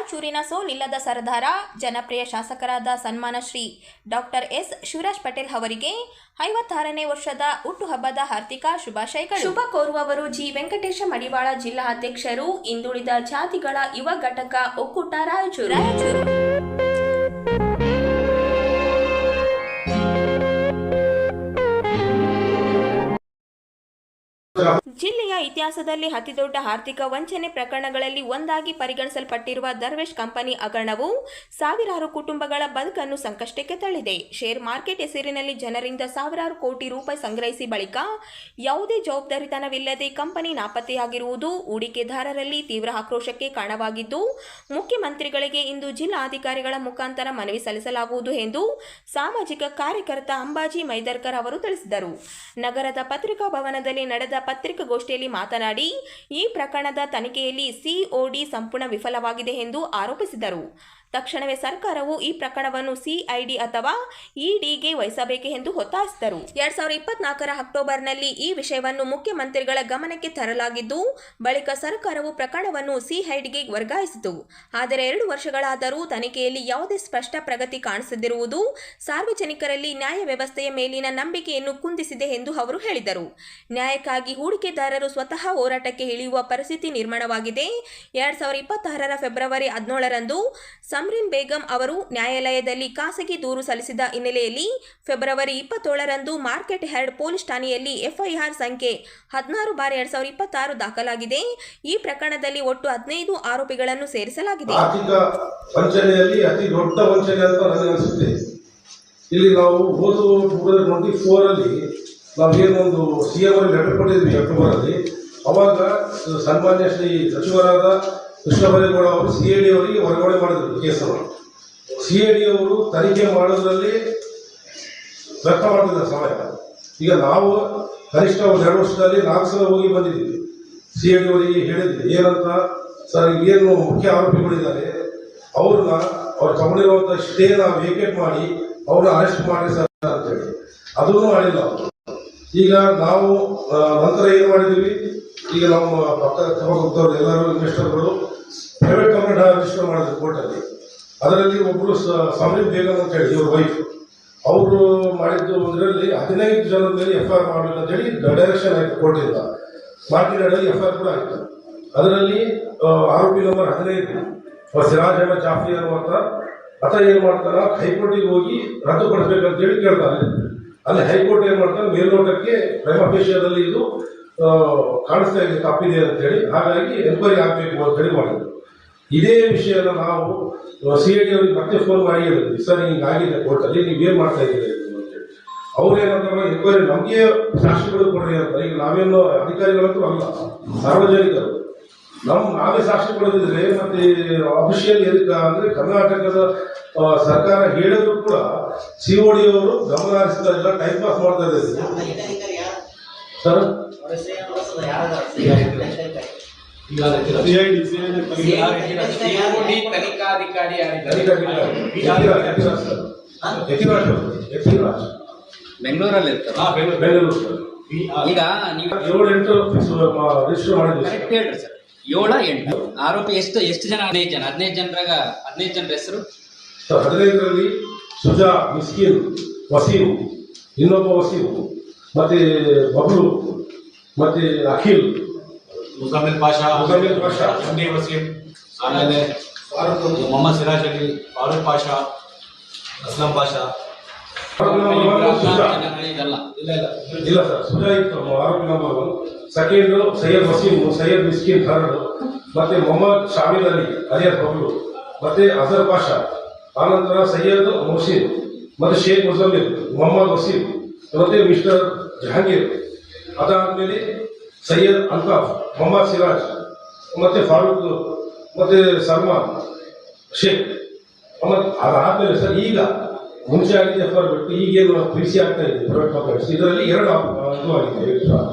ರಾಯಚೂರಿನ ಸೋಲಿಲ್ಲದ ಸರದಾರ ಜನಪ್ರಿಯ ಶಾಸಕರಾದ ಸನ್ಮಾನ ಶ್ರೀ ಡಾಕ್ಟರ್ ಎಸ್ ಶಿವರಾಜ್ ಪಟೇಲ್ ಅವರಿಗೆ 56ನೇ ವರ್ಷದ ಹುಟ್ಟುಹಬ್ಬದ ಹಾರ್ದಿಕ ಶುಭಾಶಯಗಳು. ಶುಭ ಕೋರುವವರು ಜಿ ವೆಂಕಟೇಶ ಮಡಿವಾಳ, ಜಿಲ್ಲಾ ಅಧ್ಯಕ್ಷರು, ಹಿಂದುಳಿದ ಜಾತಿಗಳ ಯುವ ಘಟಕ, ಒಕ್ಕೂಟ, ರಾಯಚೂರು. ಜಿಲ್ಲೆಯ ಇತಿಹಾಸದಲ್ಲಿ ಅತಿದೊಡ್ಡ ಆರ್ಥಿಕ ವಂಚನೆ ಪ್ರಕರಣಗಳಲ್ಲಿ ಒಂದಾಗಿ ಪರಿಗಣಿಸಲ್ಪಟ್ಟಿರುವ ದರ್ವೇಶ್ ಕಂಪನಿ ಹಗರಣವು ಸಾವಿರಾರು ಕುಟುಂಬಗಳ ಬದುಕನ್ನು ಸಂಕಷ್ಟಕ್ಕೆ ತಳ್ಳಿದೆ. ಶೇರ್ ಮಾರ್ಕೆಟ್ ಹೆಸರಿನಲ್ಲಿ ಜನರಿಂದ ಸಾವಿರಾರು ಕೋಟಿ ರೂಪಾಯಿ ಸಂಗ್ರಹಿಸಿ ಬಳಿಕ ಯಾವುದೇ ಜವಾಬ್ದಾರಿತನವಿಲ್ಲದೆ ಕಂಪನಿ ನಾಪತ್ತೆಯಾಗಿರುವುದು ಹೂಡಿಕೆದಾರರಲ್ಲಿ ತೀವ್ರ ಆಕ್ರೋಶಕ್ಕೆ ಕಾರಣವಾಗಿದ್ದು, ಮುಖ್ಯಮಂತ್ರಿಗಳಿಗೆ ಇಂದು ಜಿಲ್ಲಾಧಿಕಾರಿಗಳ ಮುಖಾಂತರ ಮನವಿ ಸಲ್ಲಿಸಲಾಗುವುದು ಎಂದು ಸಾಮಾಜಿಕ ಕಾರ್ಯಕರ್ತ ಅಂಬಾಜಿ ಮೈದರ್ಕರ್ ಅವರು ತಿಳಿಸಿದರು. ನಗರದ ಪತ್ರಿಕಾ ಭವನದಲ್ಲಿ ನಡೆದ ಪತ್ರಿಕಾಗೋಷ್ಠಿಯಲ್ಲಿ ಮಾತನಾಡಿ, ಈ ಪ್ರಕರಣದ ತನಿಖೆಯಲ್ಲಿ ಸಿಒಡಿ ಸಂಪೂರ್ಣ ವಿಫಲವಾಗಿದೆ ಎಂದು ಆರೋಪಿಸಿದರು. ತಕ್ಷಣವೇ ಸರ್ಕಾರವು ಈ ಪ್ರಕರಣವನ್ನು ಸಿಐಡಿ ಅಥವಾ ಇಡಿಗೆ ವಹಿಸಬೇಕು ಎಂದು ಒತ್ತಾಯಿಸಿದರು. 2024ರ ಅಕ್ಟೋಬರ್ನಲ್ಲಿ ಈ ವಿಷಯವನ್ನು ಮುಖ್ಯಮಂತ್ರಿಗಳ ಗಮನಕ್ಕೆ ತರಲಾಗಿದ್ದು, ಬಳಿಕ ಸರ್ಕಾರವು ಪ್ರಕರಣವನ್ನು ಸಿಐಡಿಗೆ ವರ್ಗಾಯಿಸಿತು. ಆದರೆ 2 ವರ್ಷಗಳಾದರೂ ತನಿಖೆಯಲ್ಲಿ ಯಾವುದೇ ಸ್ಪಷ್ಟ ಪ್ರಗತಿ ಕಾಣಿಸದಿರುವುದು ಸಾರ್ವಜನಿಕರಲ್ಲಿ ನ್ಯಾಯ ವ್ಯವಸ್ಥೆಯ ಮೇಲಿನ ನಂಬಿಕೆಯನ್ನು ಕುಂದಿಸಿದೆ ಎಂದು ಅವರು ಹೇಳಿದರು. ನ್ಯಾಯಕ್ಕಾಗಿ ಹೂಡಿಕೆದಾರರು ಸ್ವತಃ ಹೋರಾಟಕ್ಕೆ ಇಳಿಯುವ ಪರಿಸ್ಥಿತಿ ನಿರ್ಮಾಣವಾಗಿದೆ. 2026ರ ಫೆಬ್ರವರಿ 17ರಂದು ಸಮರಿನ್ ಬೇಗಂ ಅವರು ನ್ಯಾಯಾಲಯದಲ್ಲಿ ಖಾಸಗಿ ದೂರು ಸಲ್ಲಿಸಿದ ಹಿನ್ನೆಲೆಯಲ್ಲಿ ಫೆಬ್ರವರಿ 27ರಂದು ಮಾರ್ಕೆಟ್ ಯಾರ್ಡ್ ಪೊಲೀಸ್ ಠಾಣೆಯಲ್ಲಿ ಎಫ್ಐಆರ್ ಸಂಖ್ಯೆ 16/2026 ದಾಖಲಾಗಿದೆ. ಈ ಪ್ರಕರಣದಲ್ಲಿ ಒಟ್ಟು 15 ಆರೋಪಿಗಳನ್ನು ಸೇರಿಸಲಾಗಿದೆ. ಆರ್ಥಿಕ ವಂಚನೆಯಲ್ಲಿ ಅತಿ ದೊಡ್ಡ ವಂಚನೆ ಅಂತ ನನಗೆ ಅನಿಸುತ್ತೆ. ಇಲ್ಲಿ ನಾವು 2024 ಅಲ್ಲಿ ನಾವೇನೊಂದು ಸಿಎಂ ಅವರಿಗೆ ಲೆಟರ್ ಕೊಟ್ಟಿದ್ವಿ ಅಕ್ಟೋಬರ್ ಅಲ್ಲಿ. ಅವಾಗ ಸನ್ಮಾನ್ಯ ಶ್ರೀ ಸಚಿವರಾದ ಕೃಷ್ಣ ಬೈರೇಗೌಡ ಅವರು ಸಿಐಡಿ ಅವರಿಗೆ ವರ್ಗಾವಣೆ ಮಾಡಿದ್ರು ಕೇಸನ್ನು. ಸಿಐಡಿ ಅವರು ತನಿಖೆ ಮಾಡೋದ್ರಲ್ಲಿ ವ್ಯರ್ಥ ಮಾಡ್ತಿದ್ದಾರೆ ಸಮಯ. ಈಗ ನಾವು ಕನಿಷ್ಠ 2 ವರ್ಷದಲ್ಲಿ 4 ಸಲ ಹೋಗಿ ಬಂದಿದ್ದೀವಿ. ಸಿಐಡಿ ಅವರಿಗೆ ಹೇಳಿದ್ವಿ ಏನಂತ, ಸರ್ ಏನು ಮುಖ್ಯ ಆರೋಪಿಗಳಿದ್ದಾರೆ ಅವ್ರನ್ನ ಅವ್ರು ತಗೊಂಡಿರುವಂಥ ಸ್ಟೇನ ವೇಕೇಟ್ ಮಾಡಿ ಅವ್ರನ್ನ ಅರೆಸ್ಟ್ ಮಾಡಿ ಸರ್ ಅಂತೇಳಿ. ಅದನ್ನು ಮಾಡಿಲ್ಲ ಅವರು. ಈಗ ನಾವು ನಂತರ ಏನು ಮಾಡಿದ್ದೀವಿ, ಈಗ ನಮ್ಮ ಪಕ್ಕದವರು ಎಲ್ಲರೂ ಇನ್ವೆಸ್ಟರ್ಗಳು ಪ್ರೈವೇಟ್ ಕಂಪನಿ ರಿಜಿಸ್ಟರ್ ಮಾಡಿದ್ರು ಕೋರ್ಟಲ್ಲಿ. ಅದರಲ್ಲಿ ಒಬ್ಬರು ಸಮೀರ್ ಬೇಗಂ ಅಂತ ಹೇಳಿ ಇವ್ರ ವೈಫ್ ಅವರು ಮಾಡಿದ್ದು ಇದರಲ್ಲಿ 15 ಜನರ ಮೇಲೆ ಎಫ್ಐಆರ್ ಮಾಡಬೇಕಂತೇಳಿ ಡೈರೆಕ್ಷನ್ ಆಯಿತು ಕೋರ್ಟಿಂದ. ಮಾರ್ಕೆಟ್ ಯಾರ್ಡಲ್ಲಿ ಎಫ್ಐಆರ್ ಕೂಡ ಆಯಿತು. ಅದರಲ್ಲಿ ಆರೋಪಿ ನಂಬರ್ 15 ಸಿರಾಜ್ ಅಹಮದ್ ಜಾಫ್ರಿ ಅನ್ನುವಂಥ ಆತ ಏನು ಮಾಡ್ತಾನೆ, ಹೈಕೋರ್ಟಿಗೆ ಹೋಗಿ ರದ್ದುಪಡಿಸಬೇಕಂತೇಳಿ ಕೇಳ್ತಾನೆ. ಅಲ್ಲಿ ಹೈಕೋರ್ಟ್ ಏನು ಮಾಡ್ತಾನೆ, ಮೇಲ್ನೋಟಕ್ಕೆ ಪ್ರೈಮಾ ಫೇಶಿಯಾದಲ್ಲಿ ಇದು ಕಾಣಿಸ್ತಾ ಇದೆ ತಪ್ಪಿದೆ ಅಂತೇಳಿ, ಹಾಗಾಗಿ ಎನ್ಕ್ವೈರಿ ಆಗಬೇಕು ಅಂತೇಳಿ ಮಾಡಿದ್ರು. ಇದೇ ವಿಷಯನ ನಾವು ಸಿಐಡಿ ಅವರಿಗೆ ಮತ್ತೆ ಫೋನ್ ಮಾಡಿ ಹೇಳಿದ್ವಿ, ಸರ್ ಹಿಂಗಾಗಿದೆ ಕೋರ್ಟಲ್ಲಿ, ನೀವೇನು ಮಾಡ್ತಾ ಇದ್ದೀರಿ ಅಂತೇಳಿ. ಅವ್ರೇನಂದ್ರೆ ಎನ್ಕ್ವೈರಿ ನಮಗೆ ಸಾಕ್ಷಿಗಳು ಕೊಡ್ರಿ ಅಂತ. ಈಗ ನಾವೇನು ಅಧಿಕಾರಿಗಳಂತೂ ಅಲ್ಲ, ಸಾರ್ವಜನಿಕರು ನಾವೇ ಸಾಕ್ಷಿ ಕೊಡೋದಿದ್ರೆ ಮತ್ತೆ ಅಫಿಷಿಯಲ್ ಎದಕ್ಕೆ ಅಂದ್ರೆ ಕರ್ನಾಟಕದ ಸರ್ಕಾರ ಹೇಳಿದ್ರು ಕೂಡ ಸಿಒಡಿ ಅವರು ಗಮನ ಹರಿಸ್ತಾ ಇಲ್ಲ, ಟೈಮ್ ಪಾಸ್ ಮಾಡ್ತಾ ಇದ್ದಾರೆ ಸರ್. ಬೆಂಗಳೂರಲ್ಲಿ ಬೆಂಗಳೂರು ಸರ್. ಈಗ ನೀವು 7-8 ರಿಜಿಸ್ಟರ್ ಮಾಡಿದ್ವಿ ಹೇಳ್ರಿ ಸರ್. 7-8 ಆರೋಪಿ ಎಷ್ಟು ಜನ? 15 ಜನರಾಗ 15 ಜನರ ಹೆಸರು ಸರ್. 15ರಲ್ಲಿ ಸುಜಾ, ಮಿಸ್ಕಿನ್, ವಸೀಂ, ಇನ್ನೊಬ್ಬ ವಸೀಂ, ಮತ್ತೆ ಬಬ್ಲು, ಮತ್ತೆ ಅಖಿಲ್, ಮುಜಾಮಿಲ್ ಪಾಷಾ, ಎಂಡಿ ವಸೀಂ, ಆಮೇಲೆ ಮೊಹಮ್ಮದ್ ಸಿರಾಜ್ ಅಲಿ, ಫಾರೂಕ್ ಪಾಷಾ, ಅಸ್ಲಂ ಪಾಷಾ. ಇಲ್ಲ ಸರ್, ಸುಜಾ ಇತ್ತು ಆರೋಪಿ number 1. Second Syed Waseem, Syed Miskin 3rd, ಮತ್ತೆ ಮೊಹಮ್ಮದ್ ಶಾಮಿಲ್ ಅಲಿ ಅಲಿಯಾಸ್ ಬಬ್ಲು, ಮತ್ತೆ ಅಜರ್ ಪಾಷಾ, ಆನಂತರ ಸೈಯದ್ ಮೊಹಸಿನ್, ಮತ್ತೆ ಶೇಖ್ ಮುಜಮ್ಮಿಲ್, ಮೊಹಮ್ಮದ್ ವಸೀಂ, ಮತ್ತೆ ಮಿಸ್ಟರ್ ಜಹಾಂಗೀರ್. ಅದಾದ್ಮೇಲೆ ಸೈಯದ್ ಅಲ್ತಾಫ್, ಮೊಹಮ್ಮದ್ ಸಿರಾಜ್, ಮತ್ತೆ ಫಾರೂಕ್, ಮತ್ತೆ ಸಲ್ಮಾನ್ ಶೇಖ್. ಅದಾದ್ಮೇಲೆ ಸರ್ ಈಗ ಮುಂಚೆ ಆಗಿದೆ ಎಫ್ಐಆರ್ ಬಿಟ್ಟು ಈಗೇನು ಬಿಸಿ ಆಗ್ತಾ ಇದೆ ಪ್ರೈವೇಟ್ ಕಂಪನೀಸ್. ಇದರಲ್ಲಿ 2 ಇದು ಆಗಿದೆ.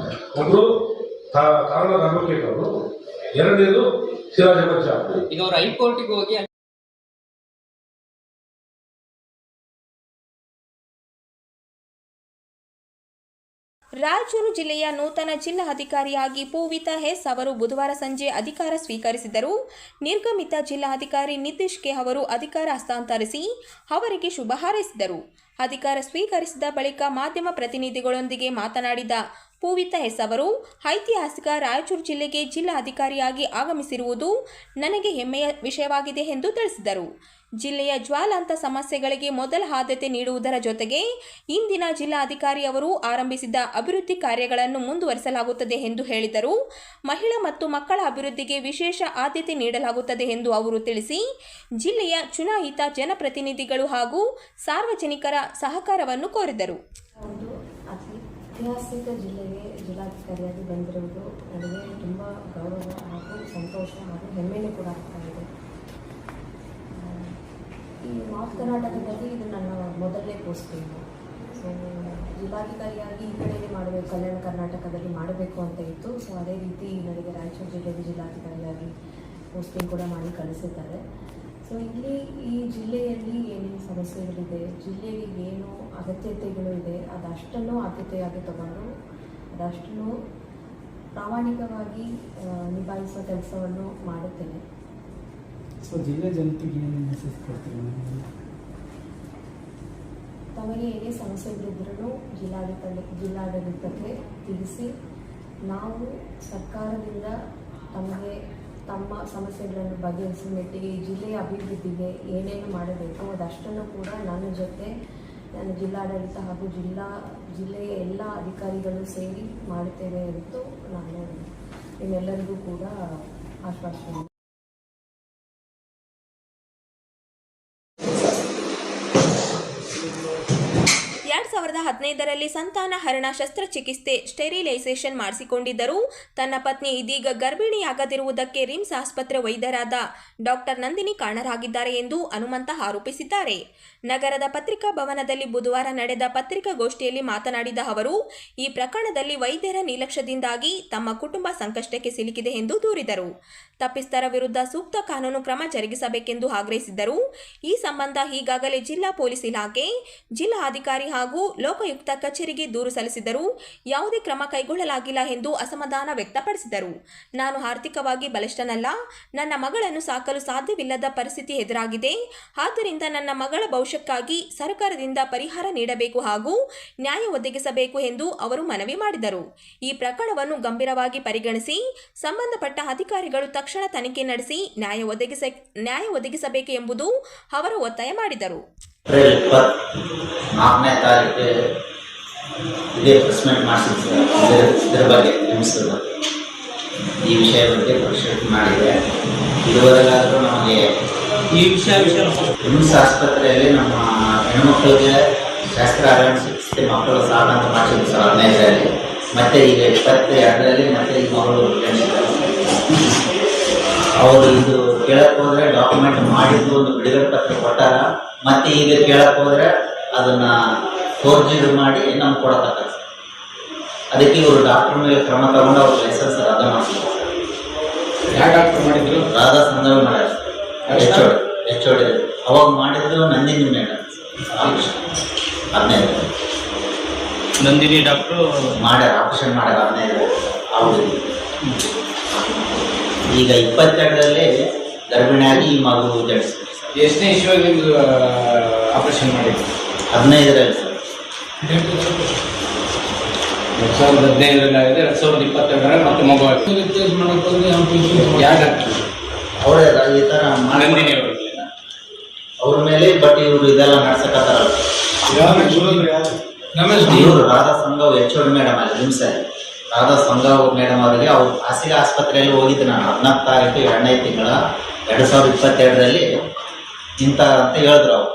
ಒಬ್ರು ಕಾರಣದ ಅಡ್ವೊಕೇಟ್ ಅವರು, 2ನೇದು ಸಿರಾಜ್ ಅಹಮದ್ ಜಾಫ್ರಿ. ಈಗ ಅವರು ಹೈಕೋರ್ಟಿಗೆ ಹೋಗಿ ರಾಯಚೂರು ಜಿಲ್ಲೆಯ ನೂತನ ಜಿಲ್ಲಾಧಿಕಾರಿಯಾಗಿ ಪೂವಿತಾ ಎಸ್ ಅವರು ಬುಧವಾರ ಸಂಜೆ ಅಧಿಕಾರ ಸ್ವೀಕರಿಸಿದರು. ನಿರ್ಗಮಿತ ಜಿಲ್ಲಾಧಿಕಾರಿ ನಿತೀಶ್ ಕೆ ಅವರು ಅಧಿಕಾರ ಹಸ್ತಾಂತರಿಸಿ ಅವರಿಗೆ ಶುಭ ಹಾರೈಸಿದರು. ಅಧಿಕಾರ ಸ್ವೀಕರಿಸಿದ ಬಳಿಕ ಮಾಧ್ಯಮ ಪ್ರತಿನಿಧಿಗಳೊಂದಿಗೆ ಮಾತನಾಡಿದ ಪೂವಿತಾ ಎಸ್ ಅವರು, ಐತಿಹಾಸಿಕ ರಾಯಚೂರು ಜಿಲ್ಲೆಗೆ ಜಿಲ್ಲಾಧಿಕಾರಿಯಾಗಿ ಆಗಮಿಸಿರುವುದು ನನಗೆ ಹೆಮ್ಮೆಯ ವಿಷಯವಾಗಿದೆ ಎಂದು ತಿಳಿಸಿದರು. ಜಿಲ್ಲೆಯ ಜ್ವಾಲಾಂತ ಸಮಸ್ಯೆಗಳಿಗೆ ಮೊದಲ ಆದ್ಯತೆ ನೀಡುವುದರ ಜೊತೆಗೆ ಇಂದಿನ ಜಿಲ್ಲಾಧಿಕಾರಿ ಅವರು ಆರಂಭಿಸಿದ ಅಭಿವೃದ್ಧಿ ಕಾರ್ಯಗಳನ್ನು ಮುಂದುವರಿಸಲಾಗುತ್ತದೆ ಎಂದು ಹೇಳಿದರು. ಮಹಿಳಾ ಮತ್ತು ಮಕ್ಕಳ ಅಭಿವೃದ್ಧಿಗೆ ವಿಶೇಷ ಆದ್ಯತೆ ನೀಡಲಾಗುತ್ತದೆ ಎಂದು ಅವರು ತಿಳಿಸಿ, ಜಿಲ್ಲೆಯ ಚುನಾಯಿತ ಜನಪ್ರತಿನಿಧಿಗಳು ಹಾಗೂ ಸಾರ್ವಜನಿಕರ ಸಹಕಾರವನ್ನು ಕೋರಿದರು. ಐತಿಹಾಸಿಕ ಜಿಲ್ಲೆಗೆ ಜಿಲ್ಲಾಧಿಕಾರಿಯಾಗಿ ಬಂದಿರುವುದು ನನಗೆ ತುಂಬ ಗೌರವ ಹಾಗೂ ಸಂತೋಷ ಹಾಗೂ ಹೆಮ್ಮೆಯೂ ಕೂಡ ಆಗ್ತಾ ಇದೆ. ಈ ನಾರ್ತ್ ಕರ್ನಾಟಕದಲ್ಲಿ ಇದು ನನ್ನ ಮೊದಲನೇ ಪೋಸ್ಟಿಂಗು. ಸೊ ಜಿಲ್ಲಾಧಿಕಾರಿಯಾಗಿ ಈ ಕಡೆಗೆ ಮಾಡಬೇಕು, ಕಲ್ಯಾಣ ಕರ್ನಾಟಕದಲ್ಲಿ ಮಾಡಬೇಕು ಅಂತ ಇತ್ತು. ಸೊ ಅದೇ ರೀತಿ ನನಗೆ ರಾಯಚೂರು ಜಿಲ್ಲೆಗೆ ಜಿಲ್ಲಾಧಿಕಾರಿಯಾಗಿ ಪೋಸ್ಟಿಂಗ್ ಕೂಡ ಮಾಡಿ ಕಳಿಸಿದ್ದಾರೆ. ಸೊ ಇಲ್ಲಿ ಈ ಜಿಲ್ಲೆಯಲ್ಲಿ ಏನೇನು ಸಮಸ್ಯೆಗಳಿದೆ, ಜಿಲ್ಲೆಗೆ ಏನು ಅಗತ್ಯತೆಗಳು ಇದೆ, ಅದಷ್ಟನ್ನು ಆದ್ಯತೆಯಾಗಿ ತಗೊಂಡು ಅದಷ್ಟನ್ನು ಪ್ರಾಮಾಣಿಕವಾಗಿ ನಿಭಾಯಿಸುವ ಕೆಲಸವನ್ನು ಮಾಡುತ್ತೇನೆ. ಸೊ ಜಿಲ್ಲೆ ಜನತೆಗೆ ಏನು ಮೆಸೇಜ್ ಕೊಡ್ತೀವಿ? ತಮಗೆ ಏನೇ ಸಮಸ್ಯೆಗಳಿದ್ರೂ ಜಿಲ್ಲಾಡಳಿತಕ್ಕೆ ತಿಳಿಸಿ, ನಾವು ಸರ್ಕಾರದಿಂದ ತಮ್ಮ ಸಮಸ್ಯೆಗಳನ್ನು ಬಗೆಹರಿಸುವ ನಿಟ್ಟಿಗೆ ಈ ಜಿಲ್ಲೆಯ ಅಭಿವೃದ್ಧಿಗೆ ಏನೇನು ಮಾಡಬೇಕು ಅದಷ್ಟನ್ನು ಕೂಡ ನನ್ನ ಜೊತೆ ನಾನು ಜಿಲ್ಲಾಡಳಿತ ಹಾಗೂ ಜಿಲ್ಲೆಯ ಎಲ್ಲ ಅಧಿಕಾರಿಗಳು ಸೇರಿ ಮಾಡುತ್ತೇವೆ ಎಂದು ನಾನು ನಿಮ್ಮೆಲ್ಲರಿಗೂ ಕೂಡ ಆಶ್ವಾಸನೆ. 2015ರಲ್ಲಿ ಸಂತಾನ ಹರಣ ಶಸ್ತ್ರಚಿಕಿತ್ಸೆ ಸ್ಟೆರಿಲೈಸೇಷನ್ ಮಾಡಿಸಿಕೊಂಡಿದ್ದರೂ ತನ್ನ ಪತ್ನಿ ಇದೀಗ ಗರ್ಭಿಣಿಯಾಗದಿರುವುದಕ್ಕೆ ರಿಮ್ಸ್ ಆಸ್ಪತ್ರೆ ವೈದ್ಯರಾದ ಡಾಕ್ಟರ್ ನಂದಿನಿ ಕಾರಣರಾಗಿದ್ದಾರೆ ಎಂದು ಹನುಮಂತ ಆರೋಪಿಸಿದ್ದಾರೆ. ನಗರದ ಪತ್ರಿಕಾ ಭವನದಲ್ಲಿ ಬುಧವಾರ ನಡೆದ ಪತ್ರಿಕಾಗೋಷ್ಠಿಯಲ್ಲಿ ಮಾತನಾಡಿದ ಅವರು, ಈ ಪ್ರಕರಣದಲ್ಲಿ ವೈದ್ಯರ ನಿರ್ಲಕ್ಷ್ಯದಿಂದಾಗಿ ತಮ್ಮ ಕುಟುಂಬ ಸಂಕಷ್ಟಕ್ಕೆ ಸಿಲುಕಿದೆ ಎಂದು ದೂರಿದರು. ತಪ್ಪಿಸ್ಥರ ವಿರುದ್ಧ ಸೂಕ್ತ ಕಾನೂನು ಕ್ರಮ ಜರುಗಿಸಬೇಕೆಂದು ಆಗ್ರಹಿಸಿದ್ದರು. ಈ ಸಂಬಂಧ ಈಗಾಗಲೇ ಜಿಲ್ಲಾ ಪೊಲೀಸ್ ಇಲಾಖೆ, ಜಿಲ್ಲಾ ಅಧಿಕಾರಿ ಹಾಗೂ ಲೋಕಾಯುಕ್ತ ಕಚೇರಿಗೆ ದೂರು ಸಲ್ಲಿಸಿದರೂ ಯಾವುದೇ ಕ್ರಮ ಕೈಗೊಳ್ಳಲಾಗಿಲ್ಲ ಎಂದು ಅಸಮಾಧಾನ ವ್ಯಕ್ತಪಡಿಸಿದರು. ನಾನು ಆರ್ಥಿಕವಾಗಿ ಬಲಿಷ್ಠನಲ್ಲ, ನನ್ನ ಮಗಳನ್ನು ಸಾಕಲು ಸಾಧ್ಯವಿಲ್ಲದ ಪರಿಸ್ಥಿತಿ ಎದುರಾಗಿದೆ. ಆದ್ದರಿಂದ ನನ್ನ ಮಗಳ ಭವಿಷ್ಯಕ್ಕಾಗಿ ಸರ್ಕಾರದಿಂದ ಪರಿಹಾರ ನೀಡಬೇಕು ಹಾಗೂ ನ್ಯಾಯ ಒದಗಿಸಬೇಕು ಎಂದು ಅವರು ಮನವಿ ಮಾಡಿದರು. ಈ ಪ್ರಕರಣವನ್ನು ಗಂಭೀರವಾಗಿ ಪರಿಗಣಿಸಿ ಸಂಬಂಧಪಟ್ಟ ಅಧಿಕಾರಿಗಳು ತಕ್ಷಣ ತನಿಖೆ ನಡೆಸಿ ನ್ಯಾಯ ಒದಗಿಸಬೇಕು ಎಂಬುದು ಅವರು ಒತ್ತಾಯ ಮಾಡಿದರು. ಏಪ್ರಿಲ್ 24ನೇ ತಾರೀಕು ಇದೇ ಪ್ರೆಸ್ಮೆಂಟ್ ಮಾಡಿಸಿದ್ರು. ಇದರ ಬಗ್ಗೆ ಈ ವಿಷಯ ಬಗ್ಗೆ ಪರಿಶೀಲನೆ ಮಾಡಿದೆ. ಇದುವರೆಗಾದರೂ ನಮಗೆ ಈ ವಿಷಯ ರಿಮ್ಸ್ ಆಸ್ಪತ್ರೆಯಲ್ಲಿ ನಮ್ಮ ಹೆಣ್ಮಕ್ಳಿಗೆ ಶಾಸ್ತ್ರ ಹರಣ ಚಿಕಿತ್ಸೆ ಮಕ್ಕಳು ಸಾಲಂತ ಮಾಡಿಸಿದ್ರು ಸರ್ 15ರಲ್ಲಿ, ಮತ್ತು ಈಗ 22ರಲ್ಲಿ ಮತ್ತೆ ಈ ಮಗಳು ಅವರು ಇದು ಕೇಳಕ್ಕೆ ಹೋದ್ರೆ ಡಾಕ್ಯುಮೆಂಟ್ ಮಾಡಿದ್ದು ಒಂದು ಬಿಡುಗಡೆ ಪತ್ರ ಕೊಟ್ಟಾರ, ಮತ್ತೆ ಈಗ ಕೇಳಕ್ಕೆ ಹೋದ್ರೆ ಅದನ್ನ ಫೋರ್ಜರಿ ಮಾಡಿ ನಮ್ಗೆ ಕೊಡತಕ್ಕ. ಅದಕ್ಕೆ ಇವರು ಡಾಕ್ಟರ್ ಮೇಲೆ ಕ್ರಮ ತಗೊಂಡು ಅವ್ರ ಲೈಸೆನ್ಸ್ ರದ್ದು ಮಾಡಿದ್ರು. ಯಾವ ಡಾಕ್ಟರ್ ಮಾಡಿದ್ರು? ರಾಧಾ ಸಂದರ್ಭ ಮಾಡ್ಯಾರ, HOD ಅವಾಗ ಮಾಡಿದ್ರು ನಂದಿನಿ ಮೇಡಮ್ 15 ನಂದಿನಿ ಡಾಕ್ಟ್ರು ಮಾಡ್ಯಾರ, ಆಪರೇಷನ್ ಮಾಡ್ಯಾರ 15 ಅವ್ರು. ಈಗ 22ರಲ್ಲಿ ಗರ್ಭಿಣಿಯಾಗಿ ಈ ಮಗು ಜಡಿಸಿದ್ರು. ಎಷ್ಟನೇ ಇಶ್ಯೂಗೆ ನಿಮ್ದು ಆಪರೇಷನ್ ಮಾಡಿದ್ರು? 15ರಲ್ಲಿ ಸರ್. 2015ರಲ್ಲಿ ಆಗಿದೆ, 2022ರಲ್ಲಿ ಮತ್ತೆ ಮಗು ಯಾವ ಡಾಕ್ಟರ್? ಅವರೇ ಈ ಥರ ನಂದಿನಿ ಅವ್ರ ಮೇಲೆ. ಬಟ್ ಇವರು ಇದೆಲ್ಲ ನಡ್ಸಕತ್ತಾರಲ್ಲ, ಇವರು ರಾಧಾ ಸಂಘವ್ HOD ಮೇಡಮ್ ಅಲ್ಲಿ ರಿಮ್ಸಲ್ಲಿ ರಾಧಾ ಸಂಘವ್ ಮೇಡಮ್ ಅವರಿಗೆ ಅವ್ರು ಖಾಸಗಿ ಆಸ್ಪತ್ರೆಯಲ್ಲಿ ಹೋಗಿದ್ದೆ ನಾನು 14 ತಾರೀಕು 2ನೇ ತಿಂಗಳ 2022ರಲ್ಲಿ ಇಂಥ ಅಂತ ಹೇಳಿದ್ರು ಅವರು.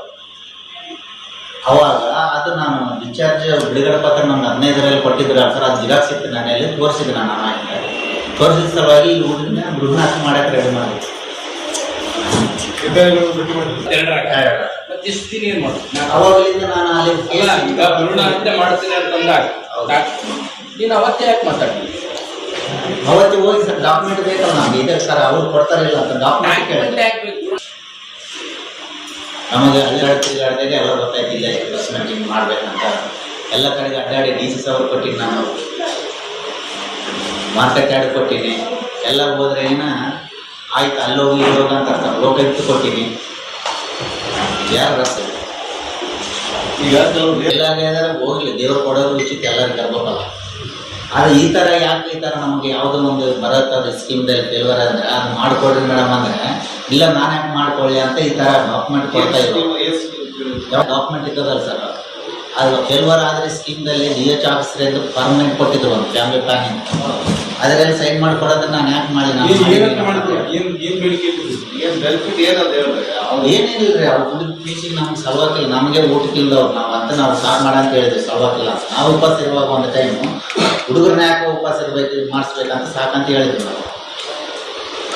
ಅವಾಗ ಅದು ನಾನು ಡಿಸ್ಚಾರ್ಜ್ ಬಿಡುಗಡೆ ಪತ್ರ ನಮ್ಗೆ 15ರಲ್ಲಿ ಕೊಟ್ಟಿದ್ರು ಸರ್. ಅದು ಜಿರಾಕ್ಸ್ ಇತ್ತು ನಾನಲ್ಲಿ ತೋರಿಸಿದ್ದೆ ನಾನು ತೋರಿಸಿದ ಸಲುವಾಗಿ ಈ ಹುಡುಗನ ಗೃಹನಾಶ ಮಾಡಕ್ಕೆ ರೆಡಿ ಮಾಡಿ ಅವಾಗಲಿಂದ ನಾನು ಅಲ್ಲಿ ಮಾಡ್ತೀನಿ ಅಂತಂದಾಗ ನೀನು ಅವತ್ತೇ ಯಾಕೆ ಮಾತಾಡ್ತೀನಿ? ಅವತ್ತು ಹೋಗಿ ಸರ್ ಡಾಕ್ಯುಮೆಂಟ್ ಬೇಕಲ್ಲ ನಮ್ಗೆ, ಇದೆ ಸರ್ ಅವ್ರು ಕೊಡ್ತಾರಿಲ್ಲ ಅಂತ ಡಾಕ್ಯುಮೆಂಟ್ ನಮಗೆ ಅಲ್ಲಿ ತಿರುಗಾಡಿದಾಗ ಎಲ್ಲ ಗೊತ್ತಾಯ್ತಿಲ್ಲ ಇನ್ವೆಸ್ಟ್ಮೆಂಟ್ ಹಿಂಗೆ ಮಾಡ್ಬೇಕಂತ. ಎಲ್ಲ ಕಡೆಗೆ ಅಡ್ಡಾಡಿ DC ಸಾವಿರ ಕೊಟ್ಟಿನಿ ನಾನು, ಮಾರ್ಕೆಟ್ ಯಾರ್ಡ್ ಕೊಟ್ಟಿನಿ. ಎಲ್ಲ ಹೋದ್ರೆ ಆಯ್ತು ಅಲ್ಲೋಗಿ ಇಲ್ಲೋಗ ಅಂತ ಅರ್ಥ. ಲೋಕಾಯುಕ್ತ ಕೊಟ್ಟಿನಿ. ಯಾರು ರಸ್ತೆ ಈಗ ಕೆಲವು ಎಲ್ಲಾದ್ರೆ ಹೋಗ್ಲಿ, ದೇವ್ರು ಕೊಡೋದು ಉಚಿತ, ಎಲ್ಲರಿಗೂ ತರ್ಬೇಕಲ್ಲ. ಆದರೆ ಈ ಥರ ಯಾಕೆ ಈ ಥರ ನಮಗೆ ಯಾವುದೋ ಒಂದು ಬರತ್ತದ ಸ್ಕೀಮ್ದಲ್ಲಿ ಫೇಲ್ವರ್ ಅಂದರೆ ಅದು ಮಾಡಿಕೊಡ್ರಿ ಮೇಡಮ್ ಅಂದರೆ, ಇಲ್ಲ ನಾನು ಯಾಕೆ ಮಾಡ್ಕೊಳ್ಳಿ ಅಂತ ಈ ಥರ ಡಾಕ್ಯುಮೆಂಟ್ ಕೊಡ್ತಾ ಇದ್ರು. ಯಾವ ಡಾಕ್ಯುಮೆಂಟ್ ಇದ್ದದಲ್ಲ ಸರ್, ಅದು ಫೇಲ್ವರ್ ಆದರೆ ಸ್ಕೀಮ್ದಲ್ಲಿ DH ಆಫೀಸರಿಂದ ಪರ್ಮನೆಂಟ್ ಕೊಟ್ಟಿದ್ರು ಒಂದು ಫ್ಯಾಮಿಲಿ ಪ್ಲಾನಿಂಗ್, ಅದರಲ್ಲಿ ಸೈನ್ ಮಾಡಿಕೊಡೋದ್ರೆ ನಾನು ಯಾಕೆ ಮಾಡಿ ಏನೇನಿಲ್ರಿ ಅವ್ರು ದುಡ್ಡು ಫೀಸಿಗೆ ನಮ್ಗೆ ಸಲುವಾಗಿಲ್ಲ, ನಮಗೆ ಊಟಕ್ಕಿಲ್ಲದವ್ರು ನಾವು ಅಂತ ನಾವು ಸಾಕು ಮಾಡ ಅಂತ ಹೇಳಿದ್ವಿ, ಸಲುವಾಗಿಲ್ಲ. ನಾವು ಉಪವಾಸ ಇರುವಾಗ ಒಂದು ಟೈಮು ಹುಡುಗರನ್ನ ಯಾಕೆ ಉಪವಾಸ ಇರ್ಬೇಕು, ಮಾಡಿಸ್ಬೇಕಂತ ಸಾಕಂತ ಹೇಳಿದ್ವಿ ನಾವು.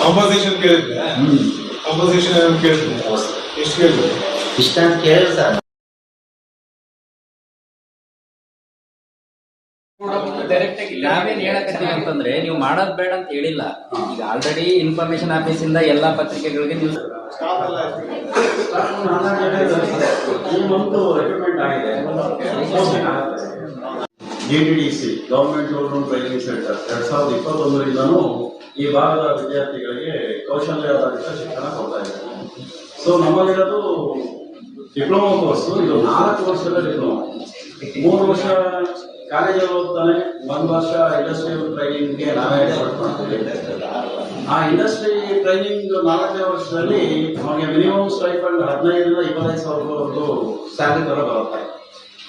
ಕಾಂಪನ್ಸೇಷನ್ ಕೇಳಿದ್ರೆ ಕಾಂಪನ್ಸೇಷನ್ ಕೇಳಿದ್ರೆ ಎಷ್ಟು ಕೇಳಿದ್ರೆ ಇಷ್ಟ ಅಂತ ಕೇಳಿದ್ರು ಸರ್. ನಾವೇನ್ ಹೇಳಕತ್ತೀವಿ ಅಂತಂದ್ರೆ, ನೀವು ಮಾಡೋದ್ ಬೇಡ ಅಂತ ಹೇಳಿಲ್ಲ. ಈಗ ಆಲ್ರೆಡಿ ಇನ್ಫಾರ್ಮೇಶನ್ ಆಫೀಸ್ ಇಂದ ಎಲ್ಲಾ ಪತ್ರಿಕೆಗಳಿಗೆ ನೀವು GTDC government rural training centre 2021ರಿಂದನೂ ಈ ಭಾಗದ ವಿದ್ಯಾರ್ಥಿಗಳಿಗೆ ಕೌಶಲ್ಯಾಧಾರಿತ ಶಿಕ್ಷಣ ಕೊಡ್ತಾ ಇದ್ದಾರೆ. ಸೊ ನಮ್ಮಲ್ಲಿರೋದು ಡಿಪ್ಲೊಮಾ ಕೋರ್ಸು. ಇದು 4 ವರ್ಷದ ಡಿಪ್ಲೊಮಾ. 3 ವರ್ಷ ಕಾಲೇಜಲ್ಲಿ ಓದ್ತಾನೆ, 1 ವರ್ಷ ಇಂಡಸ್ಟ್ರಿಯಲ್ ಟ್ರೈನಿಂಗ್ಗೆ ನಾವೇ ಏರ್ಪಾಡು ಮಾಡ್ತೀವಿ. ಆ ಇಂಡಸ್ಟ್ರಿ ಟ್ರೈನಿಂಗ್ 4ನೇ ವರ್ಷದಲ್ಲಿ ನಮಗೆ ಮಿನಿಮಮ್ ಸ್ಟೈಫಂಡ್ 15,000 ರಿಂದ 25,000 ಸ್ಯಾಲರಿ ತರ ಬರುತ್ತೆ.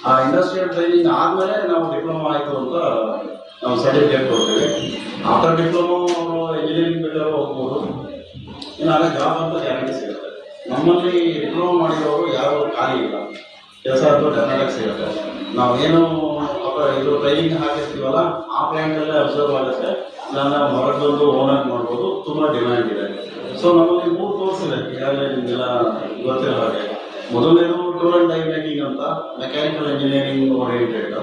ಆ ಇಂಡಸ್ಟ್ರಿಯಲ್ ಟ್ರೈನಿಂಗ್ ಆದ್ಮೇಲೆ ನಾವು ಡಿಪ್ಲೊಮಾ ಆಯಿತು ಅಂತ ನಾವು ಸರ್ಟಿಫಿಕೇಟ್ ಕೊಡ್ತೀವಿ. ಆಫ್ಟರ್ ಡಿಪ್ಲೊಮಾ ಅವರು ಇಂಜಿನಿಯರಿಂಗ್ ಬೇಕಾದ್ರೂ ಹೋಗ್ಬೋದು, ಇನ್ನಾಗ ಜಾಬ್ ಅಂತ ಗ್ಯಾರಂಟಿ ಸಿಗುತ್ತೆ. ನಮ್ಮಲ್ಲಿ ಡಿಪ್ಲೊಮಾ ಮಾಡಿರೋರು ಯಾರು ಖಾಲಿ ಇಲ್ಲ, ಕೆಲಸ ಅಥವಾ ಡೆಫಿನೆಟ್ ಸಿಗುತ್ತೆ. ನಾವೇನು ಇದು ಟ್ರೈನಿಂಗ್ ಹಾಕಿರ್ತೀವಲ್ಲ ಆ ಪ್ಲಾಂಟಲ್ಲೇ ಅಬ್ಸರ್ವ್ ಆಗುತ್ತೆ, ಇಲ್ಲ ಹೊರಗೆ ಬಂದು ಓನಾಗಿ ಮಾಡ್ಬೋದು. ತುಂಬ ಡಿಮ್ಯಾಂಡ್ ಇದೆ. ಸೊ ನಮ್ಮಲ್ಲಿ 3 ಕೋರ್ಸ್ ಇದೆ, ಈಗಾಗಲೇ ನಿಮಗೆಲ್ಲ ಗೊತ್ತಿರೋ ಹಾಗೆ. ಮೊದಲನೇದು ಟೂಲ್ ಅಂಡ್ ಡೈ ಮೇಕಿಂಗ್ ಅಂತ, ಮೆಕ್ಯಾನಿಕಲ್ ಇಂಜಿನಿಯರಿಂಗ್ ಓರಿಯೆಂಟೆಡ್.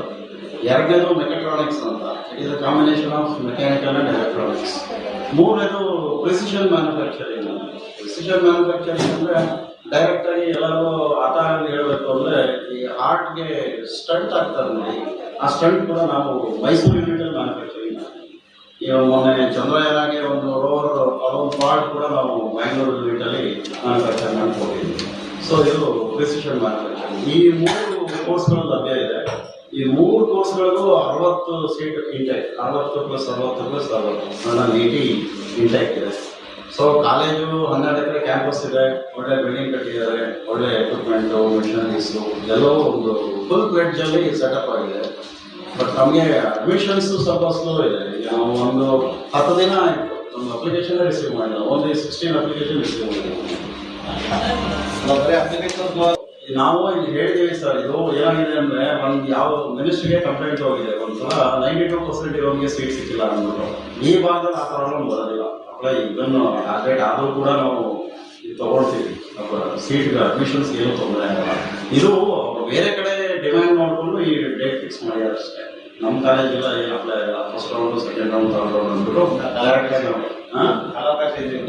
ಎರಡನೇದು ಮೆಕಾಟ್ರಾನಿಕ್ಸ್ ಅಂತ, it is a combination of mechanical and electronics. ಮೂರನೇದು ಪ್ರಿಸಿಷನ್ ಮ್ಯಾನುಫ್ಯಾಕ್ಚರಿಂಗ್. ಪ್ರಿಸಿಷನ್ ಮ್ಯಾನುಫ್ಯಾಕ್ಚರಿಂಗ್ ಅಂದರೆ ಡೈರೆಕ್ಟ್ ಆಗಿ ಎಲ್ಲರೂ ಆಟ ಹೇಳಬೇಕು ಅಂದರೆ, ಈ ಹಾರ್ಟ್ಗೆ ಸ್ಟಂಟ್ ಆಗ್ತಾರೆ ನೋಡಿ, ಆ ಸ್ಟಂಟ್ ಕೂಡ ನಾವು ಮೈಸೂರು ಯೂನಿಟಲ್ಲಿ ಮ್ಯಾನುಫ್ಯಾಕ್ಚರಿಂಗ್ ಮಾಡ್ತೀವಿ. ಈಗ ಮೊನ್ನೆ ಚಂದ್ರಯಾನಗೆ ಒಂದು ರೋವರ್ ಅದೊಂದು ಪಾರ್ಟ್ ಕೂಡ ನಾವು ಬ್ಯಾಂಗ್ಳೂರು ಯೂನಿಟಲ್ಲಿ ಮ್ಯಾನುಫ್ಯಾಕ್ಚರ್ ಮಾಡ್ಕೊಟ್ಟಿದ್ದೀವಿ. ಸೊ ಇದು ಪ್ರಿಸಿಷನ್ ಮ್ಯಾನುಫ್ಯಾಕ್ಚರಿಂಗ್. ಈ 3 ಕೋರ್ಸ್ಗಳು ಲಭ್ಯ ಇದೆ. ಈ 3 ಕೋರ್ಸ್ಗಳಿಗೂ 60 ಸೀಟ್ ಇಂಟೆಕ್, 60+60+60 80 ಇಂಟೆಕ್ ಇದೆ. ಸೊ ಕಾಲೇಜು 12 ಎಕರೆ ಕ್ಯಾಂಪಸ್ ಇದೆ, ಒಳ್ಳೆ ಬಿಲ್ಡಿಂಗ್ ಕಟ್ಟಿದ್ದಾರೆ, ಒಳ್ಳೆ ಎಕ್ವಿಪ್ಮೆಂಟು, ಮಿಷನರೀಸು ಎಲ್ಲವೂ ಒಂದು ಫುಲ್ ಪ್ಲೇಟ್ಜಲ್ಲಿ ಸೆಟಪ್ ಆಗಿದೆ. ಬಟ್ ನಮಗೆ ಅಡ್ಮಿಷನ್ಸು ಸ್ವಲ್ಪ ಸ್ಲೋ ಇದೆ. ನಾವು ಒಂದು 10 ದಿನ ಆಯಿತು ಒಂದು ಅಪ್ಲಿಕೇಶನ್ ರಿಸೀವ್ ಮಾಡಿಲ್ಲ, ಓನ್ಲಿ 16 ಅಪ್ಲಿಕೇಶನ್ ರಿಸೀವ್ ಮಾಡಿದ್ದೀವಿ. ನಾವು ಇಲ್ಲಿ ಹೇಳಿದ್ದೀವಿ ಸರ್, ಇದು ಏನಾಗಿದೆ ಅಂದರೆ ಒಂದು ಯಾವ ಮಿನಿಸ್ಟ್ರಿಗೆ ಕಂಪ್ಲೇಂಟ್ ಹೋಗಿದೆ, ಒಂದ್ಸಲ 92% ಇರೋರಿಗೆ ಸೀಟ್ ಸಿಕ್ಕಿಲ್ಲ ಅಂದ್ಬಿಟ್ಟು. ಈ ಭಾಗದಲ್ಲಿ ಆ ಪ್ರಾಬ್ಲಮ್ ಬರೋದಿಲ್ಲ. ಇದನ್ನು ಟಾರ್ಗೆಟ್ ಆದರೂ ಕೂಡ ನಾವು ತಗೊಳ್ತೀವಿ, ಸೀಟ್ಗೆ ಅಡ್ಮಿಷನ್ಸ್ ಏನೂ ತೊಂದರೆ ಆಗಲ್ಲ. ಇದು ಬೇರೆ ಕಡೆ ಡಿಮ್ಯಾಂಡ್ ಮಾಡಿಕೊಂಡು ಈ ಡೇಟ್ ಫಿಕ್ಸ್ ಮಾಡಿದ್ದಾರೆ ಅಷ್ಟೇ. ನಮ್ಮ ಕಾಲೇಜೆಲ್ಲ ಏನು ಅಪ್ಲೈ ಆಗಲ್ಲ. First round, second round, third round ಅಂದ್ಬಿಟ್ಟು ಡೈರೆಕ್ಟಾಗಿ ನಾವು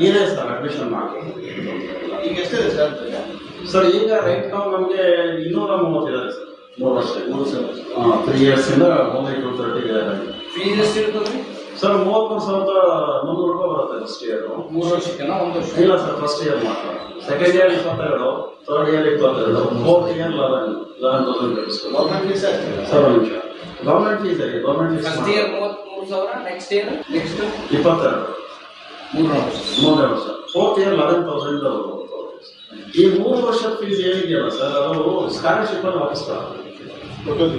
ಇದೆ ಸರ್ ಅಡ್ಮಿಷನ್ ಮಾಡಿ. ಈಗ ಎಷ್ಟಿದೆ ಸರ್? ಸರ್ ಈಗ ರೈಟ್ ನಾವು ನಮಗೆ 230 ಇದೆ ಸರ್, 3 ವರ್ಷ 3 ಇಯರ್ಸಿಂದ 230 ಇದೆ. ಫೀಸ್ ಎಷ್ಟು ಇರ್ತದೆ ಸರ್? 33,300 ರೂಪಾಯಿ ಬರುತ್ತೆ ಫಸ್ಟ್ ಇಯರ್. 3 ವರ್ಷಕ್ಕೆಲ್ಲ 1 ವರ್ಷ ಇಲ್ಲ ಸರ್, ಫಸ್ಟ್ ಇಯರ್ ಮಾತ್ರ. Second year 22, third year 22, fourth year 11,000 government fees sir. ಒಂದು ನಿಮಿಷ, ಗೌರ್ಮೆಂಟ್ ಫೀಸ್ ಇದೆ. Government fees first year 33,000, next year next 22, 3 ವರ್ಷ. Fourth year 11,000. ಈ 3 ವರ್ಷದ ಫೀಸ್ ಏನಿದೆಯಲ್ಲ ಸರ್, ಅದು ಸ್ಕಾಲರ್ಶಿಪ್ ಅಲ್ಲಿ ವಾಪಸ್ ಟೋಟಲ್